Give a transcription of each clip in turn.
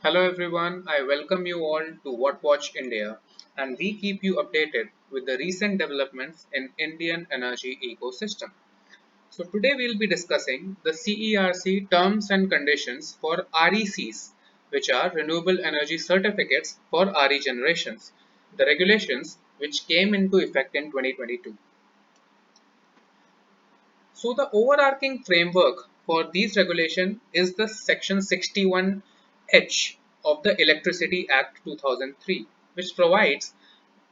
Hello everyone, I welcome you all to What Watch India, and we keep you updated with the recent developments in Indian energy ecosystem. So today we'll be discussing the CERC terms and conditions for RECs, which are Renewable Energy Certificates for RE generations, the regulations which came into effect in 2022. So the overarching framework for these regulation is the section 61H of the Electricity Act 2003, which provides,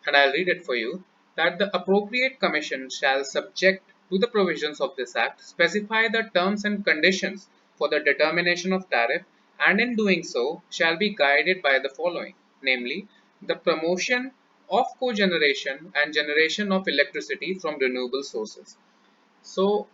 and I'll read it for you, that the appropriate commission shall, subject to the provisions of this act, specify the terms and conditions for the determination of tariff, and in doing so shall be guided by the following, namely the promotion of cogeneration and generation of electricity from renewable sources. So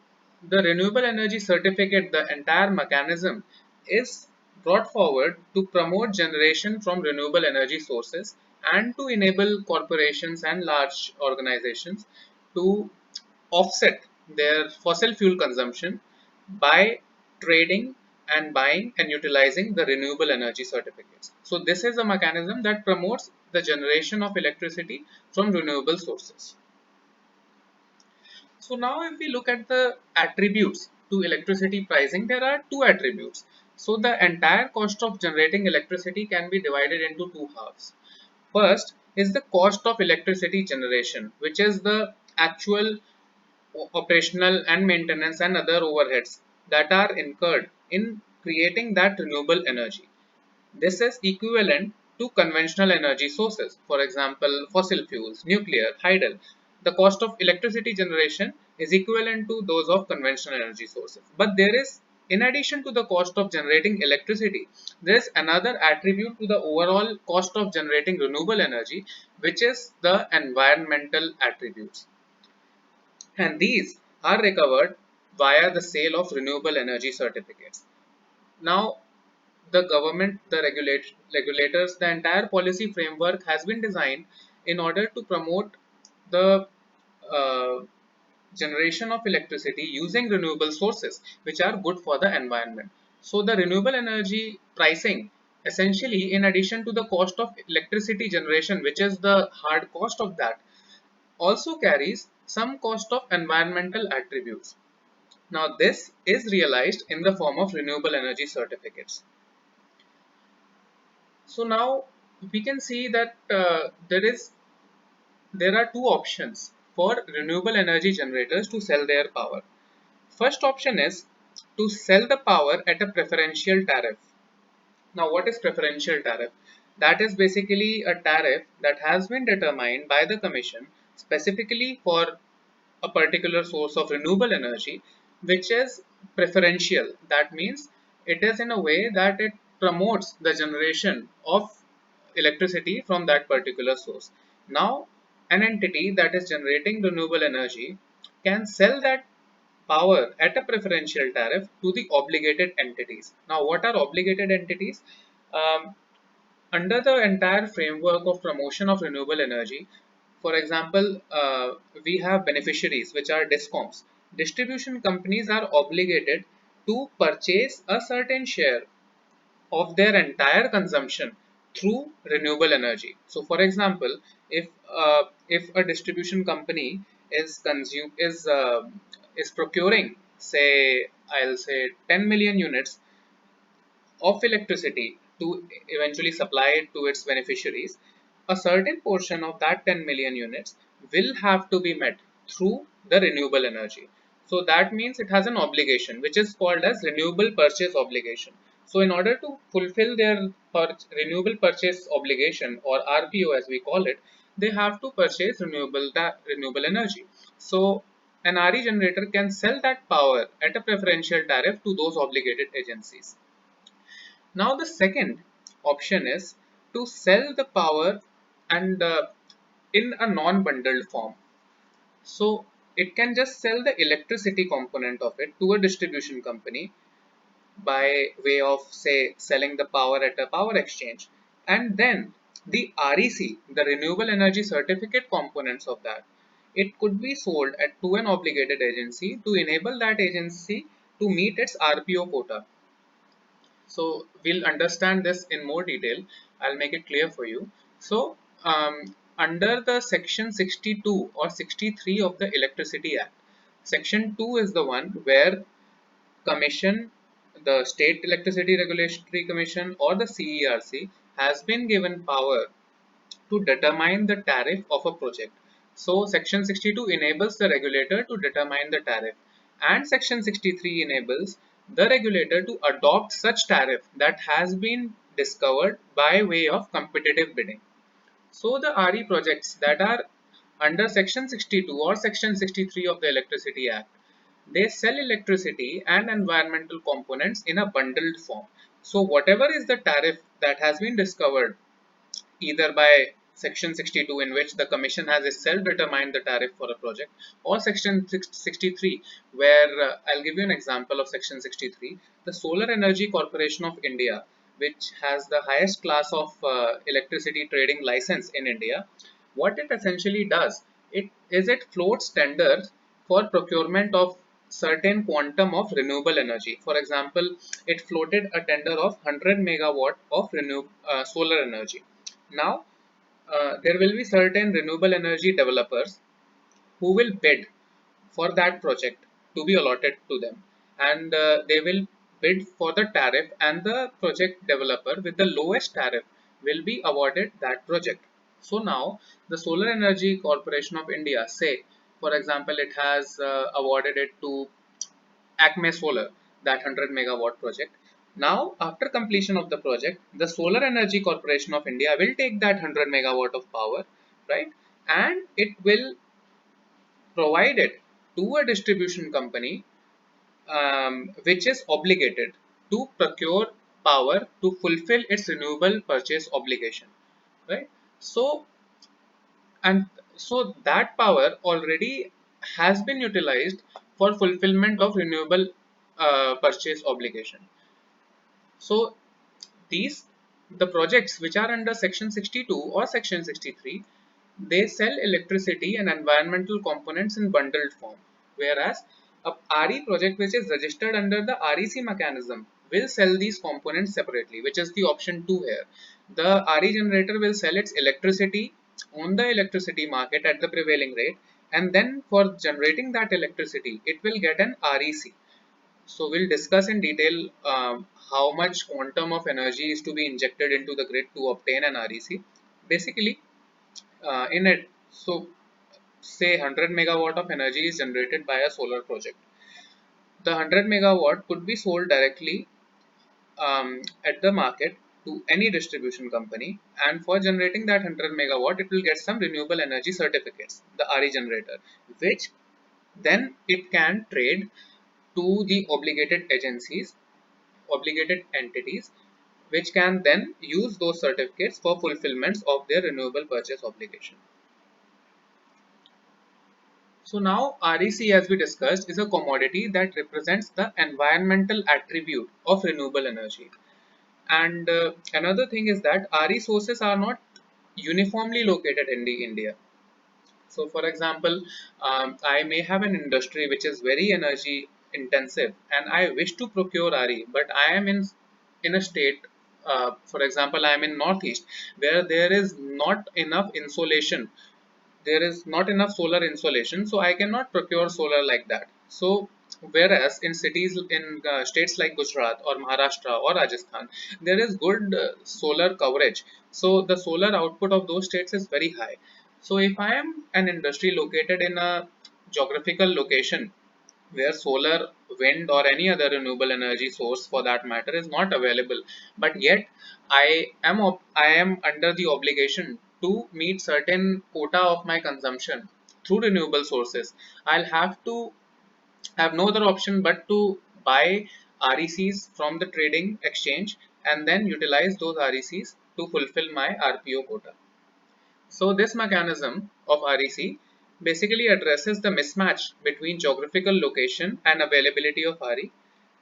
the renewable energy certificate, the entire mechanism is brought forward to promote generation from renewable energy sources and to enable corporations and large organizations to offset their fossil fuel consumption by trading and buying and utilizing the renewable energy certificates. So this is a mechanism that promotes the generation of electricity from renewable sources. So now if we look at the attributes to electricity pricing, there are two attributes. So the entire cost of generating electricity can be divided into two halves. First is the cost of electricity generation, which is the actual operational and maintenance and other overheads that are incurred in creating that renewable energy. This is equivalent to conventional energy sources, for example, fossil fuels, nuclear, hydel. The cost of electricity generation is equivalent to those of conventional energy sources. But there is, in addition to the cost of generating electricity, there is another attribute to the overall cost of generating renewable energy, which is the environmental attributes. And these are recovered via the sale of renewable energy certificates. Now, the government, the regulators, the entire policy framework has been designed in order to promote the uh, generation of electricity using renewable sources, which are good for the environment. So the renewable energy pricing, essentially, in addition to the cost of electricity generation, which is the hard cost of that, also carries some cost of environmental attributes. Now, this is realized in the form of renewable energy certificates. So now we can see that there are two options for renewable energy generators to sell their power. First option is to sell the power at a preferential tariff. Now, what is preferential tariff? That is basically a tariff that has been determined by the commission specifically for a particular source of renewable energy, which is preferential. That means it is in a way that it promotes the generation of electricity from that particular source. Now, an entity that is generating renewable energy can sell that power at a preferential tariff to the obligated entities. Now, what are obligated entities? Um, Under the entire framework of promotion of renewable energy, for example, we have beneficiaries, which are discoms. Distribution companies are obligated to purchase a certain share of their entire consumption through renewable energy. So, for example, if a distribution company is procuring, say, I'll say 10 million units of electricity to eventually supply it to its beneficiaries, a certain portion of that 10 million units will have to be met through the renewable energy. So that means it has an obligation which is called as renewable purchase obligation. So in order to fulfill their renewable purchase obligation, or RPO as we call it, they have to purchase renewable energy. So an RE generator can sell that power at a preferential tariff to those obligated agencies. Now the second option is to sell the power and in a non-bundled form. So it can just sell the electricity component of it to a distribution company by way of, say, selling the power at a power exchange, and then the REC, the renewable energy certificate components of that, it could be sold to an obligated agency to enable that agency to meet its RPO quota. So we'll understand this in more detail. I'll make it clear for you. So under the section 62 or 63 of the Electricity Act, section 2 is the one where commission, the State Electricity Regulatory Commission or the CERC has been given power to determine the tariff of a project. So section 62 enables the regulator to determine the tariff, and section 63 enables the regulator to adopt such tariff that has been discovered by way of competitive bidding. So the RE projects that are under section 62 or section 63 of the Electricity Act, they sell electricity and environmental components in a bundled form. So whatever is the tariff that has been discovered either by section 62, in which the commission has itself determined the tariff for a project, or section 63, where I'll give you an example of section 63. The Solar Energy Corporation of India, which has the highest class of electricity trading license in India, what it essentially does, it floats tenders for procurement of certain quantum of renewable energy. For example, it floated a tender of 100 megawatt of solar energy. Now, there will be certain renewable energy developers who will bid for that project to be allotted to them, and they will bid for the tariff, and the project developer with the lowest tariff will be awarded that project. So now the Solar Energy Corporation of India, say for example, it has awarded it to Acme Solar, that 100 megawatt project. Now, after completion of the project, the Solar Energy Corporation of India will take that 100 megawatt of power, right? And it will provide it to a distribution company, which is obligated to procure power to fulfill its renewable purchase obligation, right? So, and so that power already has been utilized for fulfillment of renewable purchase obligation. So these, the projects which are under section 62 or section 63, they sell electricity and environmental components in bundled form, whereas a RE project which is registered under the REC mechanism will sell these components separately, which is the option 2 here. The RE generator will sell its electricity on the electricity market at the prevailing rate, and then for generating that electricity it will get an REC. So we'll discuss in detail how much quantum of energy is to be injected into the grid to obtain an REC. Basically, in it, so say 100 megawatt of energy is generated by a solar project. The 100 megawatt could be sold directly at the market to any distribution company, and for generating that 100 megawatt, it will get some renewable energy certificates, the RE generator, which then it can trade to the obligated entities, which can then use those certificates for fulfillments of their renewable purchase obligation. So now REC, as we discussed, is a commodity that represents the environmental attribute of renewable energy. And another thing is that RE sources are not uniformly located in the India. So, for example, I may have an industry which is very energy intensive, and I wish to procure RE, but I am in a state, for example, I am in Northeast, where there is not enough insolation, there is not enough solar insolation, so I cannot procure solar like that. So whereas in cities in states like Gujarat or Maharashtra or Rajasthan, there is good solar coverage, so the solar output of those states is very high. So if I am an industry located in a geographical location where solar, wind, or any other renewable energy source for that matter is not available, but yet I am under the obligation to meet certain quota of my consumption through renewable sources, I'll have to have no other option but to buy RECs from the trading exchange and then utilize those RECs to fulfill my RPO quota. So this mechanism of REC basically addresses the mismatch between geographical location and availability of RE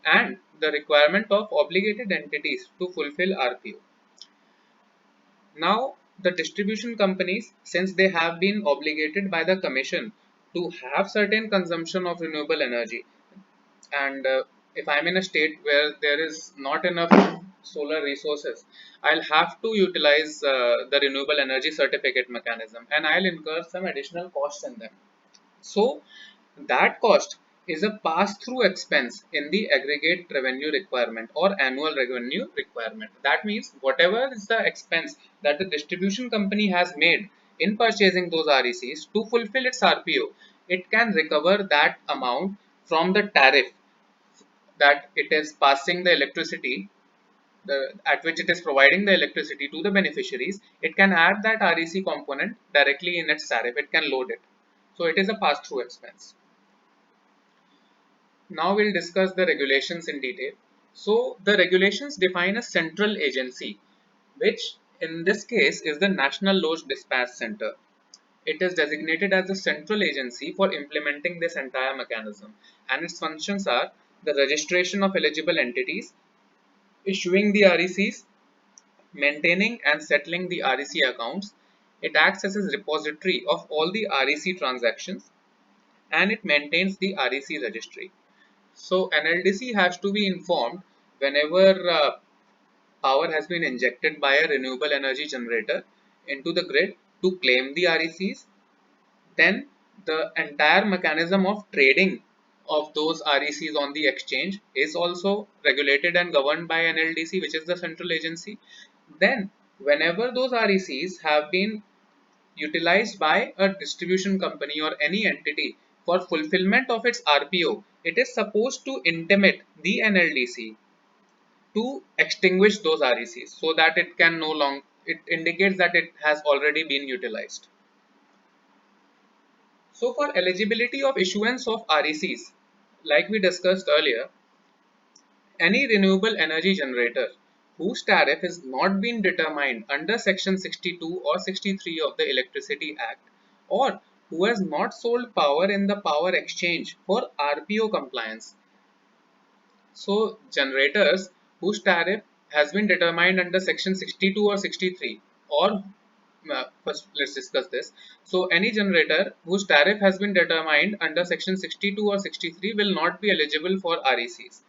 and the requirement of obligated entities to fulfill RPO. Now, the distribution companies, since they have been obligated by the commission to have certain consumption of renewable energy, and if I'm in a state where there is not enough solar resources, I'll have to utilize the renewable energy certificate mechanism, and I'll incur some additional costs in them. So that cost is a pass-through expense in the aggregate revenue requirement or annual revenue requirement. That means whatever is the expense that the distribution company has made in purchasing those RECs to fulfill its RPO, it can recover that amount from the tariff that it is passing the electricity, at which it is providing the electricity to the beneficiaries. It can add that REC component directly in its tariff. It can load it. So it is a pass-through expense. Now we'll discuss the regulations in detail. So the regulations define a central agency, which in this case is the National Load Dispatch Center. It is designated as the central agency for implementing this entire mechanism, and its functions are the registration of eligible entities, issuing the RECs, maintaining and settling the REC accounts. It acts as a repository of all the REC transactions, and it maintains the REC registry. So NLDC has to be informed whenever power has been injected by a renewable energy generator into the grid to claim the RECs. Then the entire mechanism of trading of those RECs on the exchange is also regulated and governed by NLDC, which is the central agency. Then whenever those RECs have been utilized by a distribution company or any entity for fulfillment of its RPO, it is supposed to intimate the NLDC to extinguish those RECs so that it can no longer, it indicates that it has already been utilized. So for eligibility of issuance of RECs, like we discussed earlier, any renewable energy generator whose tariff has not been determined under Section 62 or 63 of the Electricity Act, or who has not sold power in the power exchange for RPO compliance. So, generators whose tariff has been determined under Section 62 or 63, or first let's discuss this. So, any generator whose tariff has been determined under Section 62 or 63 will not be eligible for RECs,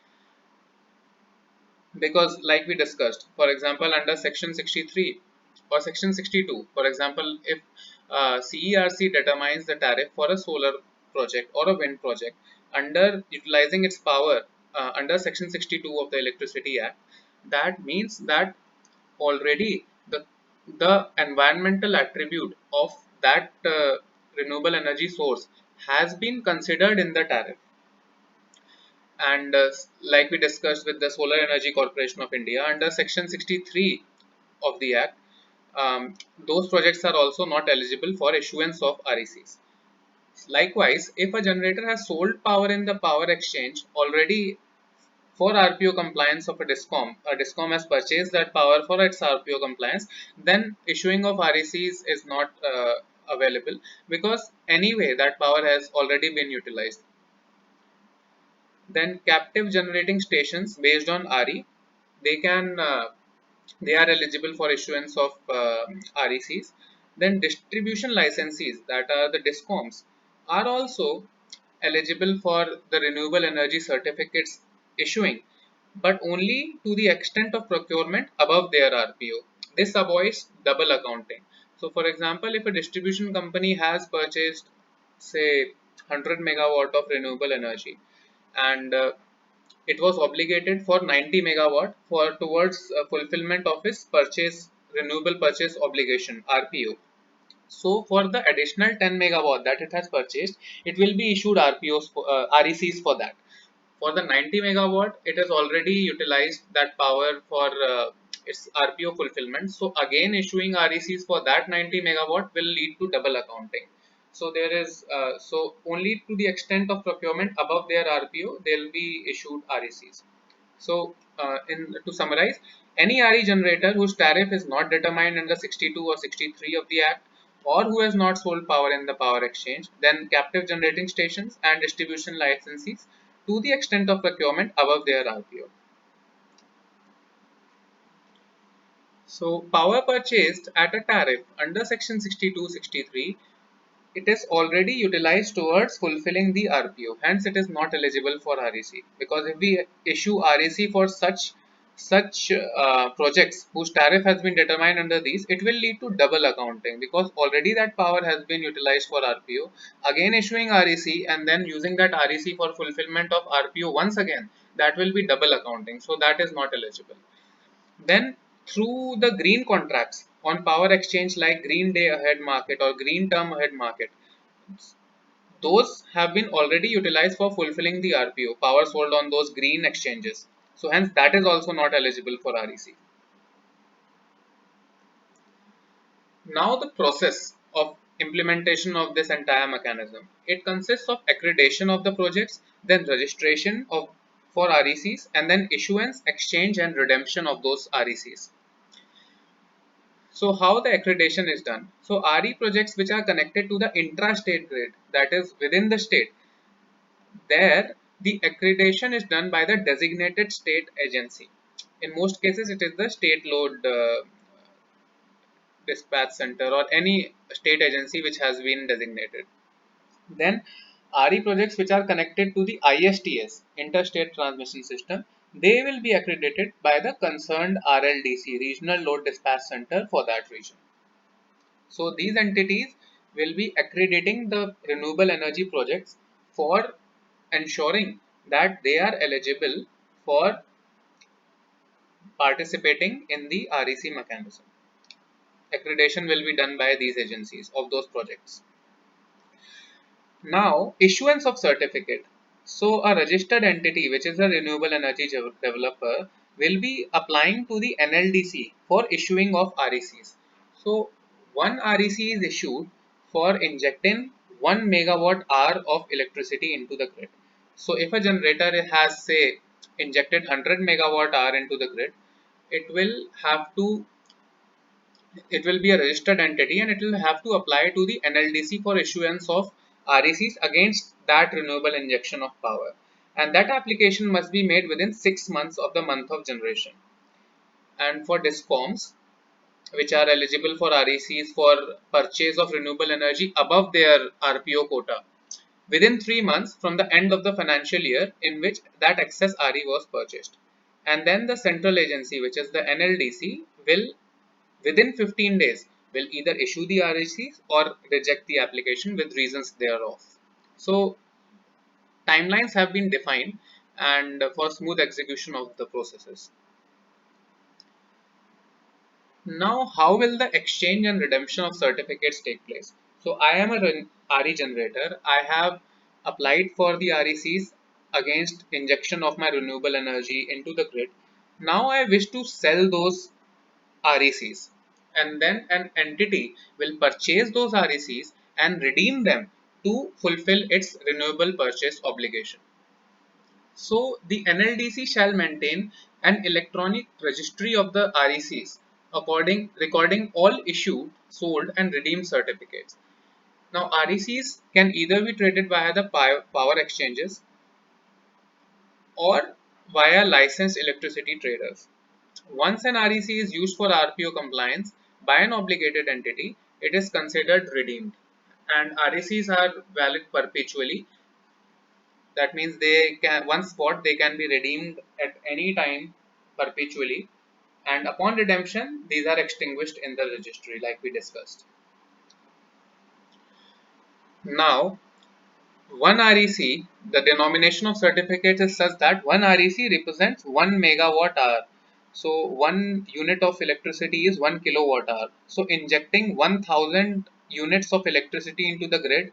because like we discussed, for example, under Section 63 or Section 62, for example, if CERC determines the tariff for a solar project or a wind project under utilizing its power under Section 62 of the Electricity Act, that means that already the environmental attribute of that renewable energy source has been considered in the tariff. And like we discussed with the Solar Energy Corporation of India, under Section 63 of the Act, those projects are also not eligible for issuance of RECs. Likewise, if a generator has sold power in the power exchange already for RPO compliance of a DISCOM has purchased that power for its RPO compliance, then issuing of RECs is not available, because anyway that power has already been utilized. Then captive generating stations based on RE, they can they are eligible for issuance of RECs. Then distribution licensees, that are the DISCOMs, are also eligible for the renewable energy certificates issuing, but only to the extent of procurement above their RPO. This avoids double accounting. So for example, if a distribution company has purchased say 100 megawatt of renewable energy, and it was obligated for 90 megawatt for towards fulfillment of its purchase renewable purchase obligation RPO. So for the additional 10 megawatt that it has purchased, it will be issued RPOs for, RECs for that. For the 90 megawatt, it has already utilized that power for its RPO fulfillment. So again, issuing RECs for that 90 megawatt will lead to double accounting. So there is so only to the extent of procurement above their RPO, they will be issued RECs. So to summarize, any RE generator whose tariff is not determined under 62 or 63 of the Act, or who has not sold power in the power exchange, then captive generating stations and distribution licensees to the extent of procurement above their RPO. So power purchased at a tariff under Section 62-63 it is already utilized towards fulfilling the RPO. Hence, it is not eligible for REC, because if we issue REC for such projects whose tariff has been determined under these, it will lead to double accounting, because already that power has been utilized for RPO. Again, issuing REC and then using that REC for fulfillment of RPO once again, that will be double accounting. So that is not eligible. Then through the green contracts on power exchange like green day ahead market or green term ahead market, those have been already utilized for fulfilling the RPO, power sold on those green exchanges. So hence that is also not eligible for REC. Now the process of implementation of this entire mechanism. It consists of accreditation of the projects, then registration of for RECs, and then issuance, exchange and redemption of those RECs. So how the accreditation is done? So RE projects which are connected to the intra-state grid, that is within the state, there the accreditation is done by the designated state agency. In most cases, it is the state load dispatch center or any state agency which has been designated. Then RE projects which are connected to the ISTS, interstate transmission system, they will be accredited by the concerned RLDC, regional load dispatch center for that region. So these entities will be accrediting the renewable energy projects for ensuring that they are eligible for participating in the REC mechanism. Accreditation will be done by these agencies of those projects. Now, issuance of certificate. So, a registered entity, which is a renewable energy developer, will be applying to the NLDC for issuing of RECs. So, one REC is issued for injecting 1 megawatt hour of electricity into the grid. So, if a generator has, say, injected 100 megawatt hour into the grid, it will have to it will be a registered entity and it will have to apply to the NLDC for issuance of RECs against that renewable injection of power. And that application must be made within 6 months of the month of generation. And for DISCOMs, which are eligible for RECs for purchase of renewable energy above their RPO quota, within 3 months from the end of the financial year in which that excess RE was purchased. And then the central agency, which is the NLDC, will within 15 days will either issue the RECs or reject the application with reasons thereof. So timelines have been defined and for smooth execution of the processes. Now, how will the exchange and redemption of certificates take place? So I am a RE generator. I have applied for the RECs against injection of my renewable energy into the grid. Now I wish to sell those RECs, and then an entity will purchase those RECs and redeem them to fulfill its renewable purchase obligation. So the NLDC shall maintain an electronic registry of the RECs recording all issued, sold and redeemed certificates. Now RECs can either be traded via the power exchanges or via licensed electricity traders. Once an REC is used for RPO compliance by an obligated entity, it is considered redeemed. And RECs are valid perpetually. That means they can, once bought, they can be redeemed at any time perpetually. And upon redemption, these are extinguished in the registry, like we discussed. Now, one REC, the denomination of certificates is such that one REC represents 1 megawatt hour. So, one unit of electricity is 1 kilowatt hour. So, injecting 1000 units of electricity into the grid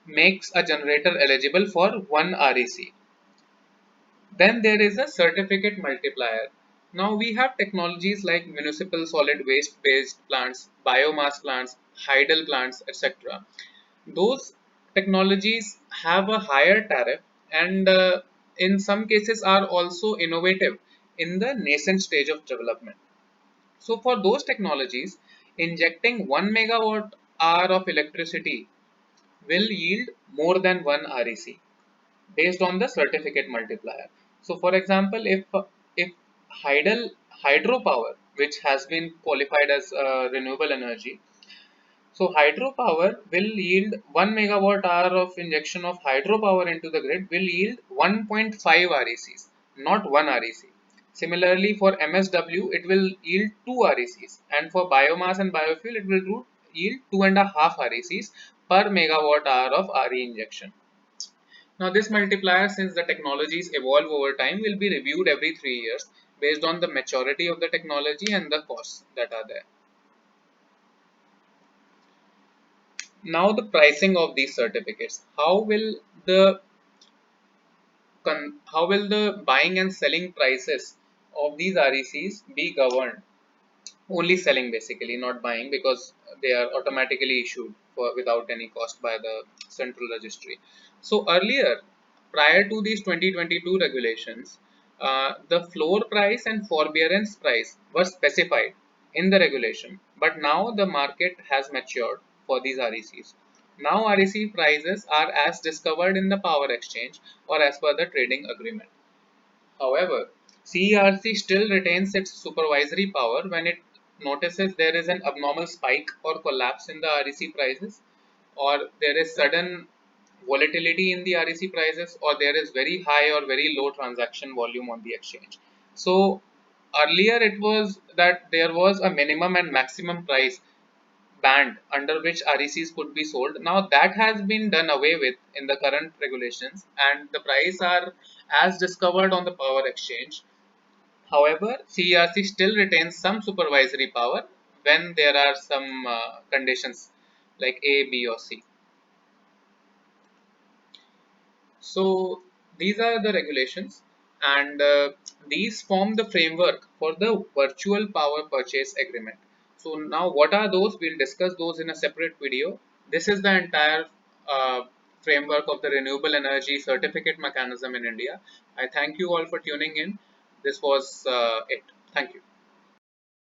makes a generator eligible for one REC. Then there is a certificate multiplier. Now we have technologies like municipal solid waste based plants, biomass plants, hydel plants, etc. Those technologies have a higher tariff and in some cases are also innovative in the nascent stage of development. So for those technologies, injecting 1 megawatt hour of electricity will yield more than one REC based on the certificate multiplier. So for example, if hydel hydropower, which has been qualified as renewable energy, So hydropower will yield 1 megawatt hour of injection of hydropower into the grid will yield 1.5 RECs, not 1 REC. Similarly, for MSW, it will yield 2 RECs, and for biomass and biofuel, it will yield 2.5 RECs per megawatt hour of RE injection. Now, this multiplier, since the technologies evolve over time, will be reviewed every 3 years based on the maturity of the technology and the costs that are there. Now, the pricing of these certificates. How will the buying and selling prices of these RECs be governed? Only selling basically, not buying, because they are automatically issued without any cost by the central registry. So earlier, prior to these 2022 regulations, the floor price and forbearance price were specified in the regulation, but now the market has matured for these RECs. Now REC prices are as discovered in the power exchange or as per the trading agreement. However, CERC still retains its supervisory power when it notices there is an abnormal spike or collapse in the REC prices, or there is sudden volatility in the REC prices, or there is very high or very low transaction volume on the exchange. So earlier it was that there was a minimum and maximum price band under which RECs could be sold. Now that has been done away with in the current regulations, and the price are as discovered on the power exchange. However, CERC still retains some supervisory power when there are some conditions like A, B, or C. So these are the regulations, and these form the framework for the virtual power purchase agreement. So now what are those? We'll discuss those in a separate video. This is the entire uh, framework of the renewable energy certificate mechanism in India. I thank you all for tuning in. This was it. Thank you.